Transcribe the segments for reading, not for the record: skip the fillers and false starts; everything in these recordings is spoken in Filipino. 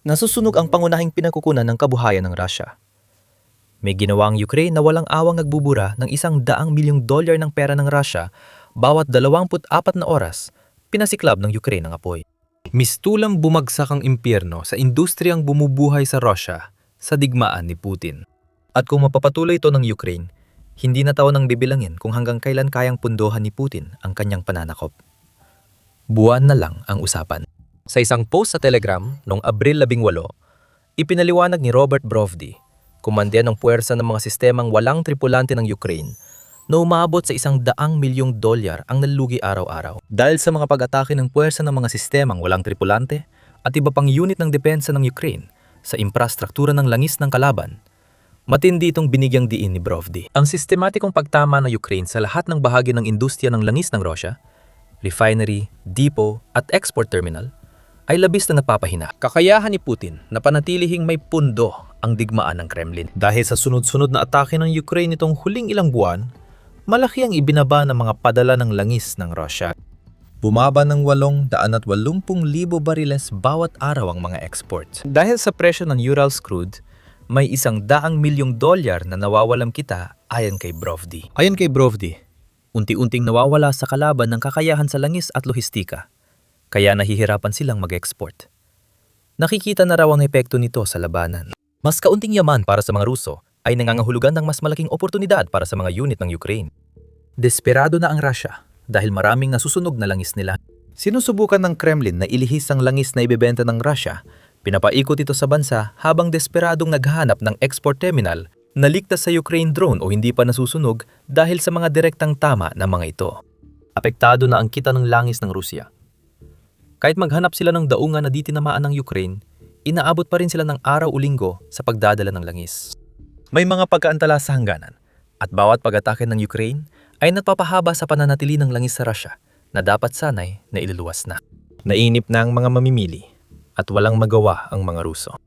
Nasusunog ang pangunahing pinagkukunan ng kabuhayan ng Russia. May ginawa ang Ukraine na walang awang nagbubura ng $100 milyong ng pera ng Russia bawat 24 na oras, pinasiklab ng Ukraine ang apoy. Mistulang bumagsak ang impyerno sa industriyang bumubuhay sa Russia sa digmaan ni Putin. At kung mapapatuloy ito ng Ukraine, hindi na taon ang bibilangin kung hanggang kailan kayang pundohan ni Putin ang kanyang pananakop. Buwan na lang ang usapan. Sa isang post sa Telegram noong Abril 18, ipinaliwanag ni Robert Brovdi, komandante ng puwersa ng mga sistemang walang tripulante ng Ukraine, na umabot sa $100 milyong ang nalugi araw-araw dahil sa mga pag-atake ng puwersa ng mga sistemang walang tripulante at iba pang unit ng depensa ng Ukraine sa infrastruktura ng langis ng kalaban. Matindi itong binigyang diin ni Brovdi. Ang sistematikong pagtama ng Ukraine sa lahat ng bahagi ng industriya ng langis ng Russia, refinery, depot at export terminal, ay labis na napapahina. Kakayahan ni Putin na panatilihing may pundo ang digmaan ng Kremlin. Dahil sa sunod-sunod na atake ng Ukraine nitong huling ilang buwan, malaki ang ibinaba ng mga padala ng langis ng Russia. Bumaba ng 880,000 bariles bawat araw ang mga exports. Dahil sa presyo ng Urals crude, may $100 milyong na nawawalang kita ayon kay Brovdi. Ayon kay Brovdi, unti-unting nawawala sa kalaban ng kakayahan sa langis at lohistika, kaya nahihirapan silang mag-export. Nakikita na raw ang epekto nito sa labanan. Mas kaunting yaman para sa mga Ruso ay nangangahulugan ng mas malaking oportunidad para sa mga unit ng Ukraine. Desperado na ang Russia dahil maraming nasusunog na langis nila. Sinusubukan ng Kremlin na ilihis ang langis na ibebenta ng Russia. Pinapaikot ito sa bansa habang desperadong naghahanap ng export terminal na ligtas sa Ukraine drone o hindi pa nasusunog dahil sa mga direktang tama ng mga ito. Apektado na ang kita ng langis ng Rusya. Kahit maghanap sila ng daungan na di tinamaan ng Ukraine, inaabot pa rin sila ng araw o linggo sa pagdadala ng langis. May mga pagkaantala sa hangganan at bawat pag-atake ng Ukraine ay nagpapahaba sa pananatili ng langis sa Russia na dapat sanay na iluluwas na. Nainip na ang mga mamimili at walang magawa ang mga Ruso.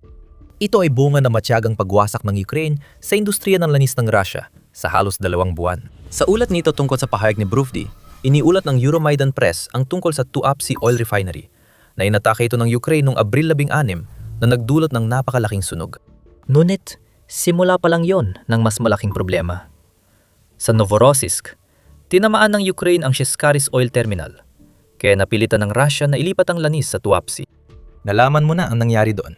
Ito ay bunga ng matyagang pagwasak ng Ukraine sa industriya ng langis ng Russia sa halos 2 buwan. Sa ulat nito tungkol sa pahayag ni Brovdi, iniulat ng Euromaidan Press ang tungkol sa Tuapse Oil Refinery na inatake ito ng Ukraine noong Abril 16 na nagdulot ng napakalaking sunog. Ngunit, simula pa lang yon ng mas malaking problema. Sa Novorossiysk, tinamaan ng Ukraine ang Sheskaris Oil Terminal, kaya napilitan ng Russia na ilipat ang langis sa Tuapse. Nalaman mo na ang nangyari doon.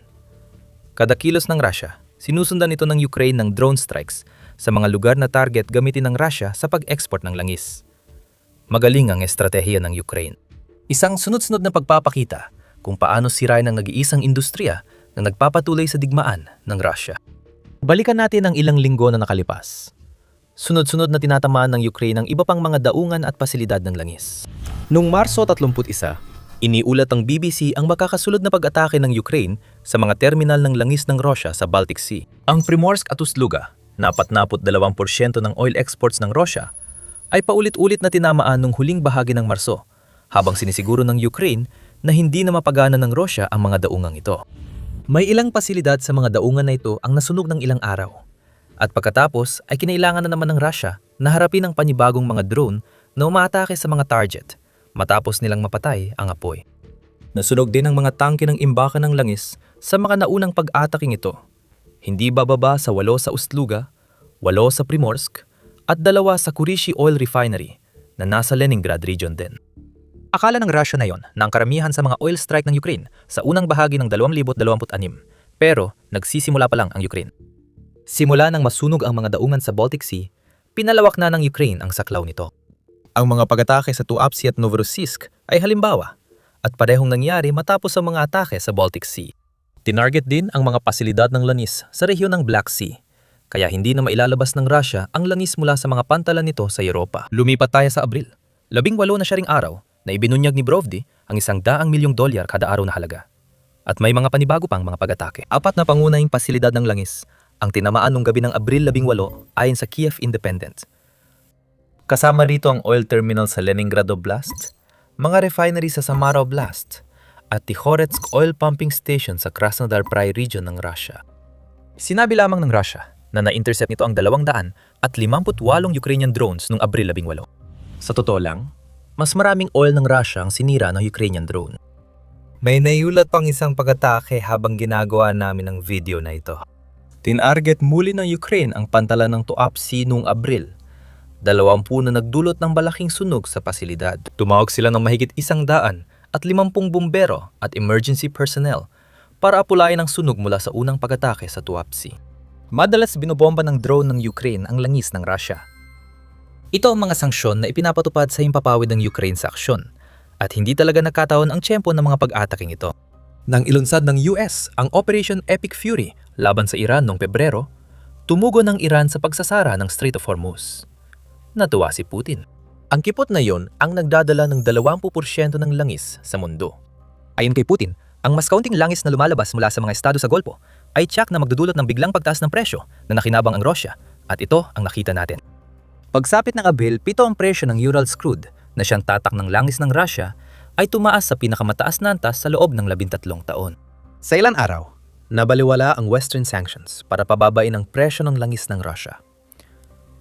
Kada kilos ng Russia, sinusundan ito ng Ukraine ng drone strikes sa mga lugar na target gamitin ng Russia sa pag-export ng langis. Magaling ang estratehiya ng Ukraine. Isang sunod-sunod na pagpapakita kung paano sirain ang nag-iisang industriya na nagpapatuloy sa digmaan ng Russia. Balikan natin ang ilang linggo na nakalipas. Sunod-sunod na tinatamaan ng Ukraine ang iba pang mga daungan at pasilidad ng langis. Noong Marso 31, iniulat ng BBC ang makakasulod na pag-atake ng Ukraine sa mga terminal ng langis ng Russia sa Baltic Sea. Ang Primorsk at Ust-Luga, na 42% ng oil exports ng Russia, ay paulit-ulit na tinamaan nung huling bahagi ng Marso, habang sinisiguro ng Ukraine na hindi na mapagana ng Russia ang mga daungang ito. May ilang pasilidad sa mga daungan na ito ang nasunog ng ilang araw. At pagkatapos ay kinailangan na naman ng Russia na harapin ang panibagong mga drone na umaatake sa mga target matapos nilang mapatay ang apoy. Nasunog din ang mga tangke ng imbakan ng langis sa mga naunang pag-ataking ito. Hindi bababa sa 8 sa Ust-Luga, 8 sa Primorsk, at 2 sa Kurishi Oil Refinery na nasa Leningrad region din. Akala ng Russia na yon na ang karamihan sa mga oil strike ng Ukraine sa unang bahagi ng 2026, pero nagsisimula pa lang ang Ukraine. Simula nang masunog ang mga daungan sa Baltic Sea, pinalawak na ng Ukraine ang saklaw nito. Ang mga pag-atake sa Tuapse at Novorossiysk ay halimbawa, at parehong nangyari matapos ang mga atake sa Baltic Sea. Tinarget din ang mga pasilidad ng langis sa rehiyon ng Black Sea, kaya hindi na mailalabas ng Russia ang langis mula sa mga pantalan nito sa Europa. Lumipat tayo sa Abril. 18 na siya ring araw na ibinunyag ni Brovdi ang $100 milyong kada araw na halaga. At may mga panibago pang mga pag-atake. 4 na pangunahing pasilidad ng langis ang tinamaan nung gabi ng Abril 18 ayon sa Kiev Independent. Kasama rito ang oil terminal sa Leningrad Oblast, mga refinery sa Samara Oblast, at Tikhoretsk Oil Pumping Station sa Krasnodar Krai region ng Russia. Sinabi lamang ng Russia na na-intercept nito ang 258 Ukrainian drones noong Abril 18. Sa totoo lang, mas maraming oil ng Russia ang sinira ng Ukrainian drone. May naiulat pang isang pag-atake habang ginagawa namin ang video na ito. Tinarget muli ng Ukraine ang pantalan ng Tuapse noong Abril. 20 na nagdulot ng malaking sunog sa pasilidad. Tumawag sila ng mahigit 100 at 50 bumbero at emergency personnel para apulayan ang sunog mula sa unang pag-atake sa Tuapse. Madalas binobomba ng drone ng Ukraine ang langis ng Russia. Ito ang mga sanksyon na ipinapatupad sa himpapawid ng Ukraine sa aksyon at hindi talaga nakataon ang tiyempo ng mga pag-ataking ito. Nang ilunsad ng US ang Operation Epic Fury laban sa Iran noong Pebrero, tumugon ng Iran sa pagsasara ng Strait of Hormuz. Natuwa si Putin. Ang kipot na yon ang nagdadala ng 20% ng langis sa mundo. Ayon kay Putin, ang mas kaunting langis na lumalabas mula sa mga estado sa Golpo ay tiyak na magdudulot ng biglang pagtaas ng presyo na nakinabang ang Russia at ito ang nakita natin. Pagsapit ng Abril, 7 ang presyo ng Urals crude na siyang tatak ng langis ng Russia ay tumaas sa pinakamataas na antas sa loob ng 13 taon. Sa ilang araw, nabaliwala ang Western sanctions para pababain ang presyo ng langis ng Russia.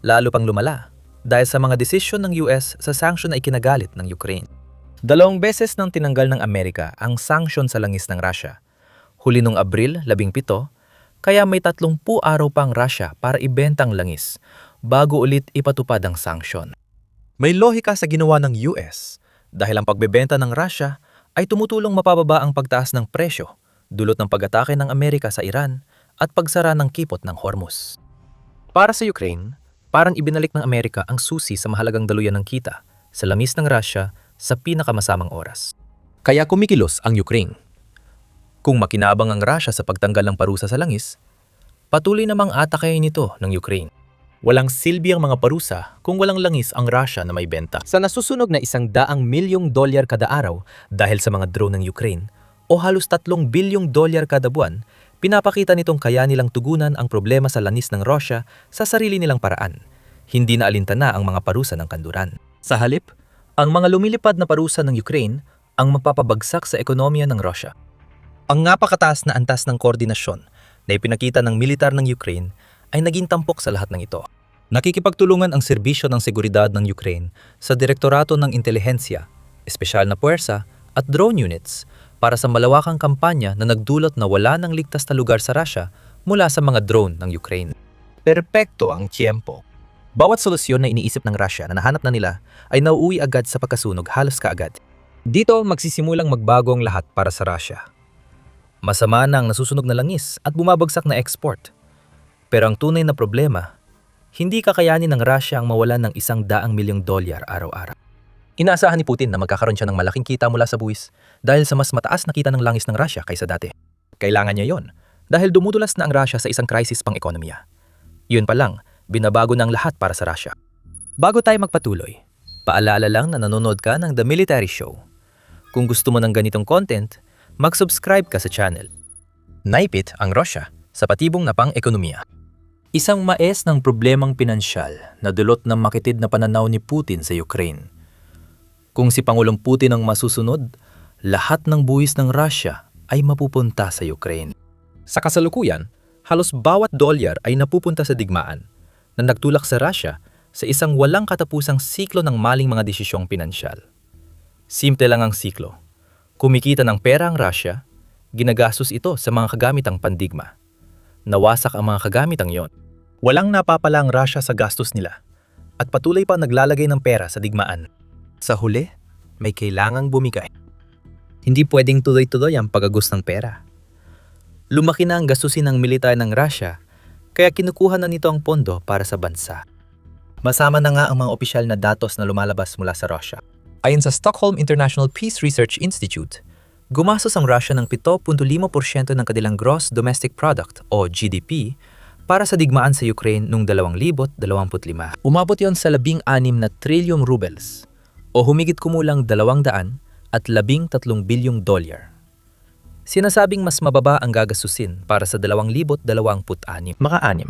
Lalo pang lumala dahil sa mga desisyon ng US sa sanksyon na ikinagalit ng Ukraine. 2 beses nang tinanggal ng Amerika ang sanksyon sa langis ng Russia. Huli noong Abril 17, kaya may 30 araw pa ang Russia para ibenta ang langis bago ulit ipatupad ang sanksyon. May lohika sa ginawa ng US dahil ang pagbebenta ng Russia ay tumutulong mapababa ang pagtaas ng presyo dulot ng pag-atake ng Amerika sa Iran at pagsara ng kipot ng Hormuz. Para sa Ukraine, parang ibinalik ng Amerika ang susi sa mahalagang daluyan ng kita sa langis ng Russia sa pinakamasamang oras. Kaya kumikilos ang Ukraine. Kung makinabang ang Russia sa pagtanggal ng parusa sa langis, patuloy namang atakayin ito ng Ukraine. Walang silbi ang mga parusa kung walang langis ang Russia na may benta. Sa nasusunog na $100 milyong kada araw dahil sa mga drone ng Ukraine o halos $3 bilyong kada buwan, pinapakita nitong kaya nilang tugunan ang problema sa langis ng Russia sa sarili nilang paraan. Hindi na alintana ang mga parusa ng kanluran. Sa halip, ang mga lumilipad na parusa ng Ukraine ang magpapabagsak sa ekonomiya ng Russia. Ang napakataas na antas ng koordinasyon na ipinakita ng militar ng Ukraine ay naging tampok sa lahat ng ito. Nakikipagtulungan ang serbisyo ng seguridad ng Ukraine sa Direktorato ng Intelihensya, espesyal na puwersa at drone units para sa malawakang kampanya na nagdulot na wala ng ligtas na lugar sa Russia mula sa mga drone ng Ukraine. Perpekto ang tiyempo. Bawat solusyon na iniisip ng Russia na nahanap na nila ay nauuwi agad sa pagkasunog halos kaagad. Dito magsisimulang magbago ang lahat para sa Russia. Masama na ang nasusunog na langis at bumabagsak na export. Pero ang tunay na problema, hindi kakayanin ng Russia ang mawalan ng $100 milyong araw-araw. Inaasahan ni Putin na magkakaroon siya ng malaking kita mula sa buwis dahil sa mas mataas na kita ng langis ng Russia kaysa dati. Kailangan niya yon dahil dumudulas na ang Russia sa isang crisis pang ekonomiya. Yun pa lang, binabago na ang lahat para sa Russia. Bago tayo magpatuloy, paalala lang na nanonood ka ng The Military Show. Kung gusto mo ng ganitong content, mag-subscribe ka sa channel. Naipit ang Russia sa patibong na pang-ekonomiya. Isang maes ng problemang pinansyal na dulot ng makitid na pananaw ni Putin sa Ukraine. Kung si Pangulong Putin ang masusunod, lahat ng buwis ng Russia ay mapupunta sa Ukraine. Sa kasalukuyan, halos bawat dolyar ay napupunta sa digmaan na nagtulak sa Russia sa isang walang katapusang siklo ng maling mga desisyong pinansyal. Simple lang ang siklo. Kumikita ng pera ang Russia, ginagastos ito sa mga kagamitang pandigma. Nawasak ang mga kagamitang yon. Walang napapala ang Russia sa gastos nila at patuloy pa naglalagay ng pera sa digmaan. Sa huli, may kailangang bumigay. Hindi pwedeng tuloy-tuloy ang pagagos ng pera. Lumaki na ang gastusin ng militar ng Russia, kaya kinukuha na nito ang pondo para sa bansa. Masama na nga ang mga opisyal na datos na lumalabas mula sa Russia. Ayon sa Stockholm International Peace Research Institute, gumastos ang Russia ng 7.5% ng kanilang gross domestic product o GDP para sa digmaan sa Ukraine noong 2025. Umabot yon sa 16 na trilyong rubles o humigit kumulang $213 bilyong. Sinasabing mas mababa ang gagastusin para sa 2026. Maka-6.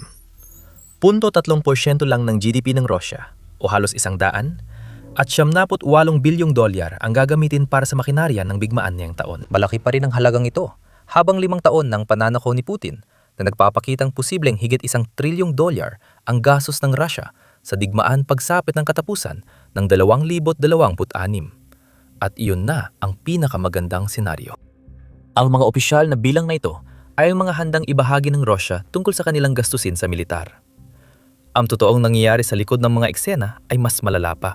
0.3% lang ng GDP ng Russia o halos $100 at $78 bilyong ang gagamitin para sa makinarya ng bigmaan niyang taon. Malaki pa rin ang halagang ito habang 5 taon ng pananakaw ni Putin na nagpapakitang posibleng higit $1 trilyong ang gastos ng Russia sa digmaan pagsapit ng katapusan ng 2026. At iyon na ang pinakamagandang senaryo. Ang mga opisyal na bilang na ito ay ang mga handang ibahagi ng Russia tungkol sa kanilang gastusin sa militar. Ang totoong nangyayari sa likod ng mga eksena ay mas malala pa.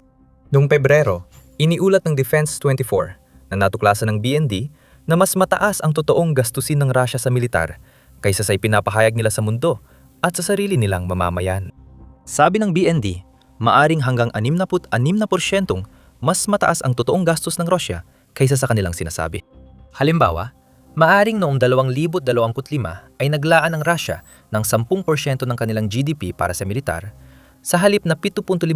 Noong Pebrero, iniulat ng Defense 24 na natuklasan ng BND na mas mataas ang totoong gastusin ng Russia sa militar kaysa sa ipinapahayag nila sa mundo at sa sarili nilang mamamayan. Sabi ng BND, maaring hanggang 66% mas mataas ang totoong gastos ng Russia kaysa sa kanilang sinasabi. Halimbawa, maaring noong 2025 ay naglaan ang Russia ng 10% ng kanilang GDP para sa militar, sa halip na 7.5%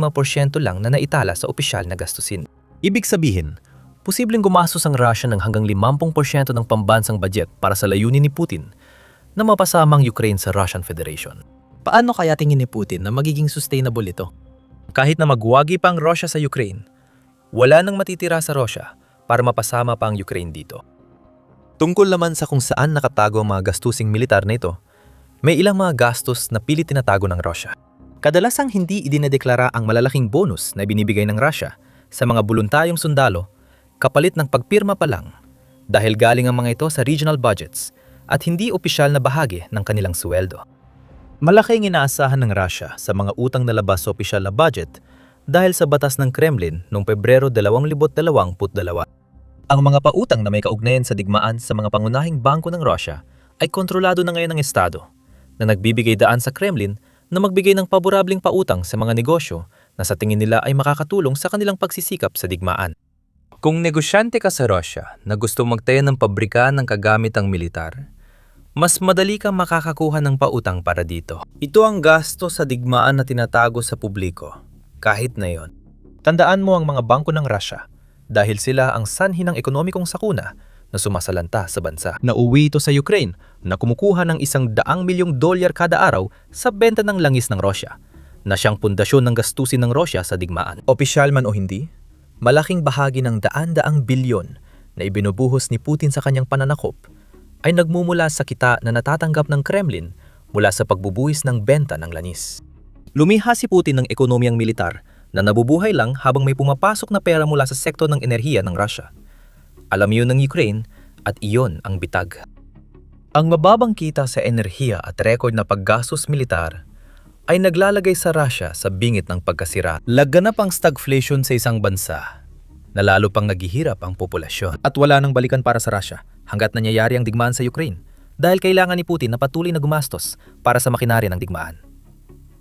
lang na naitala sa opisyal na gastusin. Ibig sabihin, posibleng gumastos ang Russia ng hanggang 50% ng pambansang budget para sa layunin ni Putin na mapasama ang Ukraine sa Russian Federation. Paano kaya tingin ni Putin na magiging sustainable ito? Kahit na magwagi pa ang Russia sa Ukraine, wala nang matitira sa Russia para mapasama pa ang Ukraine dito. Tungkol naman sa kung saan nakatago ang mga gastusing militar na ito, may ilang mga gastos na pilit tinatago ng Russia. Kadalasang hindi idinedeklara ang malalaking bonus na binibigay ng Russia sa mga voluntaryong sundalo kapalit ng pagpirma pa lang dahil galing ang mga ito sa regional budgets at hindi opisyal na bahagi ng kanilang sweldo. Malaking inaasahan ng Russia sa mga utang na labas sa opisyal na budget dahil sa batas ng Kremlin noong Pebrero 2022. Ang mga pautang na may kaugnayan sa digmaan sa mga pangunahing bangko ng Russia ay kontrolado na ngayon ng Estado na nagbibigay daan sa Kremlin na magbigay ng paborabling pautang sa mga negosyo na sa tingin nila ay makakatulong sa kanilang pagsisikap sa digmaan. Kung negosyante ka sa Russia na gusto magtayo ng pabrika ng kagamitang militar, mas madali kang makakakuha ng pautang para dito. Ito ang gasto sa digmaan na tinatago sa publiko, kahit na yon. Tandaan mo ang mga bangko ng Russia dahil sila ang sanhi ng ekonomikong sakuna na sumasalanta sa bansa. Nauwi ito sa Ukraine na kumukuha ng $100 milyong kada araw sa benta ng langis ng Russia, na siyang pundasyon ng gastusin ng Russia sa digmaan. Opisyal man o hindi, malaking bahagi ng daan-daang bilyon na ibinubuhos ni Putin sa kanyang pananakop ay nagmumula sa kita na natatanggap ng Kremlin mula sa pagbubuhis ng benta ng langis. Lumiha si Putin ng ekonomiyang militar na nabubuhay lang habang may pumapasok na pera mula sa sektor ng enerhiya ng Russia. Alam yun ng Ukraine at iyon ang bitag. Ang mababang kita sa enerhiya at record na paggastos militar ay naglalagay sa Russia sa bingit ng pagkasira. Laganap ang stagflation sa isang bansa na lalo pang naghihirap ang populasyon. At wala nang balikan para sa Russia hanggat nangyayari ang digmaan sa Ukraine dahil kailangan ni Putin na patuloy na gumastos para sa makinarya ng digmaan.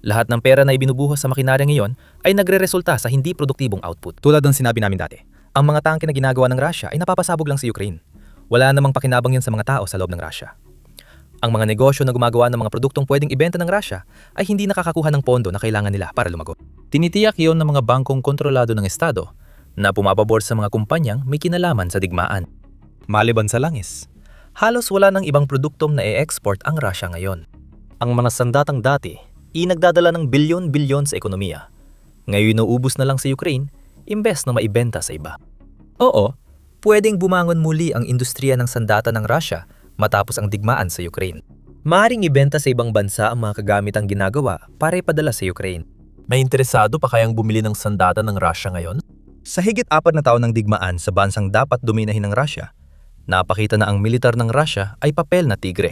Lahat ng pera na ibinubuhos sa makinarya ngayon ay nagre-resulta sa hindi produktibong output. Tulad ng sinabi namin dati, ang mga tangke na ginagawa ng Russia ay napapasabog lang sa Ukraine. Wala namang pakinabang yan sa mga tao sa loob ng Russia. Ang mga negosyo na gumagawa ng mga produktong pwedeng ibenta ng Russia ay hindi nakakakuha ng pondo na kailangan nila para lumago. Tinitiyak iyon ng mga bangkong kontrolado ng Estado na pumapabor sa mga kumpanyang may kinalaman sa digmaan. Maliban sa langis, halos wala ng ibang produktong na i-export ang Russia ngayon. Ang mga sandatang dati, nagdadala ng bilyon-bilyon sa ekonomiya. Ngayon nauubos na lang sa Ukraine, imbes na maibenta sa iba. Oo, pwedeng bumangon muli ang industriya ng sandata ng Russia matapos ang digmaan sa Ukraine. Maaring ibenta sa ibang bansa ang mga kagamitang ginagawa para ipadala sa Ukraine. May interesado pa kayang bumili ng sandata ng Russia ngayon? Sa higit 4 na taon ng digmaan sa bansang dapat dominahin ng Russia, napakita na ang militar ng Russia ay papel na tigre.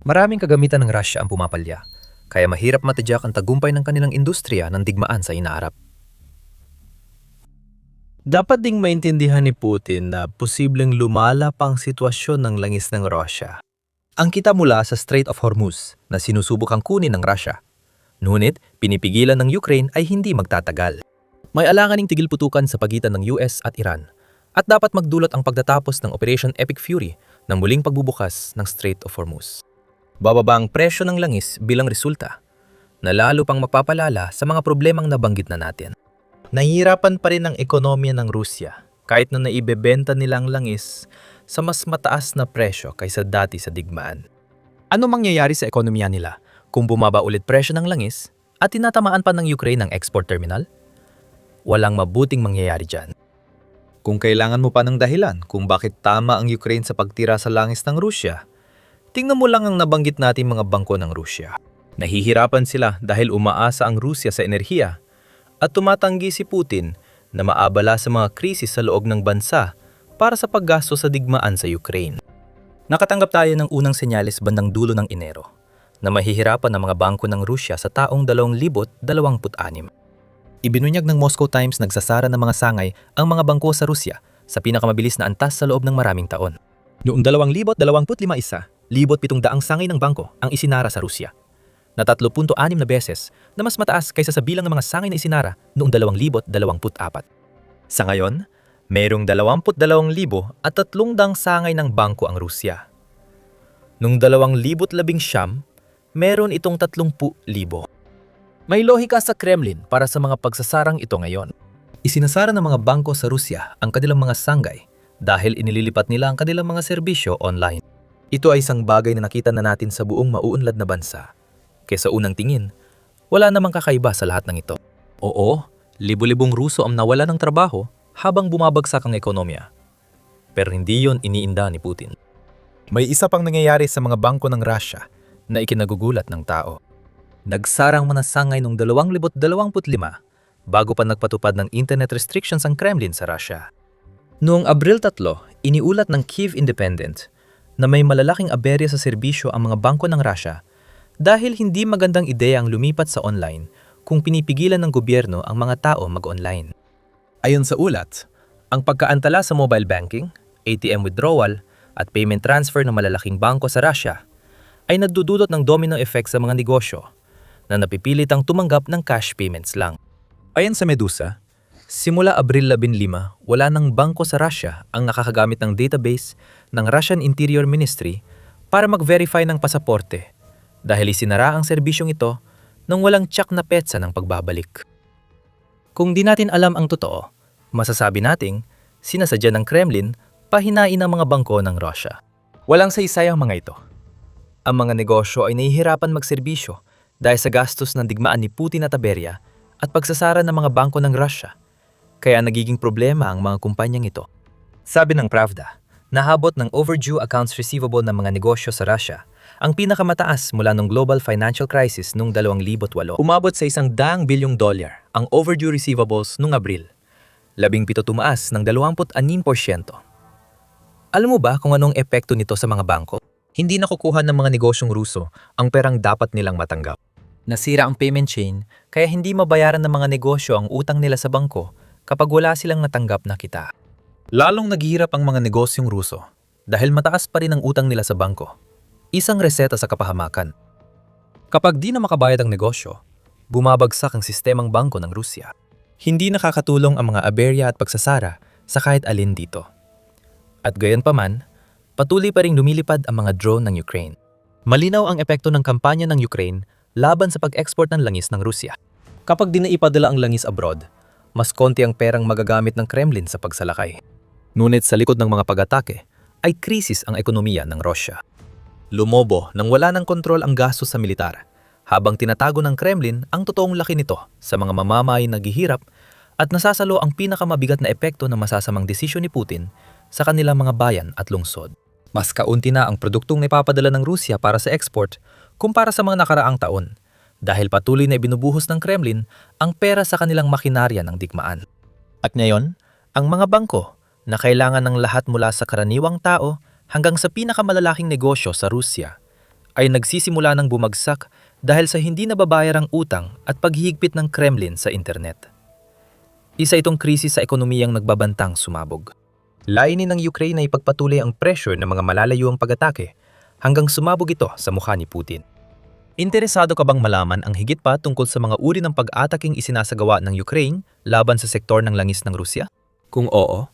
Maraming kagamitan ng Russia ang pumapalya, kaya mahirap matadyak ang tagumpay ng kanilang industriya ng digmaan sa inaarap. Dapat ding maintindihan ni Putin na posibleng lumala pang sitwasyon ng langis ng Russia. Ang kita mula sa Strait of Hormuz na sinusubukang kunin ng Russia. Ngunit pinipigilan ng Ukraine ay hindi magtatagal. May alanganing tigil putukan sa pagitan ng US at Iran at dapat magdulot ang pagtatapos ng Operation Epic Fury ng muling pagbubukas ng Strait of Hormuz. Bababa ang presyo ng langis bilang resulta na lalo pang magpapalala sa mga problemang nabanggit na natin. Nahihirapan pa rin ang ekonomiya ng Rusya kahit na naibebenta nilang langis sa mas mataas na presyo kaysa dati sa digmaan. Ano mangyayari sa ekonomiya nila kung bumaba ulit presyo ng langis at tinatamaan pa ng Ukraine ang export terminal? Walang mabuting mangyayari dyan. Kung kailangan mo pa ng dahilan kung bakit tama ang Ukraine sa pagtira sa langis ng Rusya, tingnan mo lang ang nabanggit nating mga bangko ng Rusya. Nahihirapan sila dahil umaasa ang Rusya sa enerhiya at tumatanggi si Putin na maabala sa mga krisis sa loob ng bansa para sa paggasto sa digmaan sa Ukraine. Nakatanggap tayo ng unang senyales bandang dulo ng Enero na mahihirapan ang mga bangko ng Rusya sa taong 2026. Ibinunyag ng Moscow Times nagsasara ng mga sangay ang mga bangko sa Rusya sa pinakamabilis na antas sa loob ng maraming taon. Noong 2025 isa, 1,700 sangay ng bangko ang isinara sa Rusya, na 3.6 na beses na mas mataas kaysa sa bilang ng mga sangay na isinara noong 2024. Sa ngayon, mayroong 22,300 sangay ng bangko ang Rusya. Noong 2019, meron itong 30,000. May lohika sa Kremlin para sa mga pagsasarang ito ngayon. Isinasara ng mga bangko sa Rusya ang kanilang mga sangay dahil inililipat nila ang kanilang mga serbisyo online. Ito ay isang bagay na nakita na natin sa buong mauunlad na bansa. Kesa unang tingin, wala namang kakaiba sa lahat ng ito. Oo, libo-libong Ruso ang nawala ng trabaho habang bumabagsak ang ekonomiya. Pero hindi yon iniinda ni Putin. May isa pang nangyayari sa mga bangko ng Rusya na ikinagugulat ng tao. Nagsarang mga sangay noong 2025 bago pa nagpatupad ng internet restrictions ang Kremlin sa Rusya. Noong Abril 3, iniulat ng Kyiv Independent na may malalaking aberya sa serbisyo ang mga bangko ng Rusya dahil hindi magandang ideya ang lumipat sa online kung pinipigilan ng gobyerno ang mga tao mag-online. Ayon sa ulat, ang pagkaantala sa mobile banking, ATM withdrawal at payment transfer ng malalaking bangko sa Rusya ay nagdudulot ng domino effect sa mga negosyo na napipilit ang tumanggap ng cash payments lang. Ayon sa Medusa, simula Abril 15, wala ng bangko sa Rusya ang nakakagamit ng database ng Russian Interior Ministry para mag-verify ng pasaporte dahil isinara ang serbisyong ito nang walang tsak na petsa ng pagbabalik. Kung di natin alam ang totoo, masasabi nating sinasadya ng Kremlin pahinain ang mga bangko ng Rusya. Walang saysay ang mga ito. Ang mga negosyo ay nahihirapan magserbisyo dahil sa gastos ng digmaan ni Putin at aberya at pagsasara ng mga bangko ng Rusya. Kaya nagiging problema ang mga kumpanyang ito. Sabi ng Pravda, nahabot ng overdue accounts receivable ng mga negosyo sa Rusya ang pinakamataas mula ng global financial crisis noong 2008. Umabot sa $100 bilyong ang overdue receivables noong Abril. 17 tumaas ng 26%. Alam mo ba kung anong epekto nito sa mga bangko? Hindi nakukuha ng mga negosyong Ruso ang perang dapat nilang matanggap. Nasira ang payment chain kaya hindi mabayaran ng mga negosyo ang utang nila sa bangko kapag wala silang natanggap na kita. Lalong naghihirap ang mga negosyong Ruso dahil mataas pa rin ang utang nila sa bangko. Isang reseta sa kapahamakan. Kapag di na makabayad ang negosyo, bumabagsak ang sistemang bangko ng Rusya. Hindi nakakatulong ang mga aberya at pagsasara sa kahit alin dito. At gayunpaman, patuloy pa ring lumilipad ang mga drone ng Ukraine. Malinaw ang epekto ng kampanya ng Ukraine laban sa pag-export ng langis ng Rusya. Kapag di na ipadala ang langis abroad, mas konti ang perang magagamit ng Kremlin sa pagsalakay. Ngunit sa likod ng mga pag-atake, ay krisis ang ekonomiya ng Rusya. Lumobo nang wala ng kontrol ang gastos sa militar, habang tinatago ng Kremlin ang totoong laki nito sa mga mamamayan na naghihirap at nasasalo ang pinakamabigat na epekto ng masasamang desisyon ni Putin sa kanilang mga bayan at lungsod. Mas kaunti na ang produktong naipapadala ng Rusya para sa export kumpara sa mga nakaraang taon dahil patuloy na ibinubuhos ng Kremlin ang pera sa kanilang makinarya ng digmaan. At ngayon, ang mga bangko na kailangan ng lahat mula sa karaniwang tao hanggang sa pinakamalalaking negosyo sa Rusya ay nagsisimula ng bumagsak dahil sa hindi nababayarang utang at paghihigpit ng Kremlin sa internet. Isa itong krisis sa ekonomiyang nagbabantang sumabog. Layunin ng Ukraine ay ipagpatuloy ang pressure ng mga malalayuang pag-atake hanggang sumabog ito sa mukha ni Putin. Interesado ka bang malaman ang higit pa tungkol sa mga uri ng pag-ataking isinasagawa ng Ukraine laban sa sektor ng langis ng Rusya? Kung oo,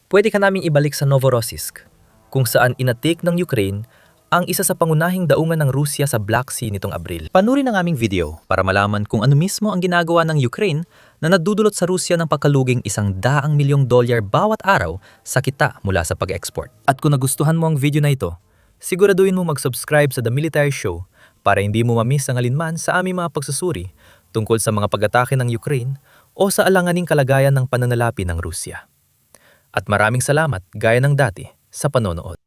pwede ka naming ibalik sa Novorossiysk, kung saan inatik ng Ukraine ang isa sa pangunahing daungan ng Rusya sa Black Sea nitong Abril. Panurin ang aming video para malaman kung ano mismo ang ginagawa ng Ukraine na nadudulot sa Rusya ng pagkaluging $100 milyong bawat araw sa kita mula sa pag-export. At kung nagustuhan mo ang video na ito, siguraduhin mo mag-subscribe sa The Military Show para hindi mo mamiss ang alinman sa aming mga pagsusuri tungkol sa mga pag-atake ng Ukraine o sa alanganing kalagayan ng pananalapi ng Rusya. At maraming salamat gaya ng dati sa panonood.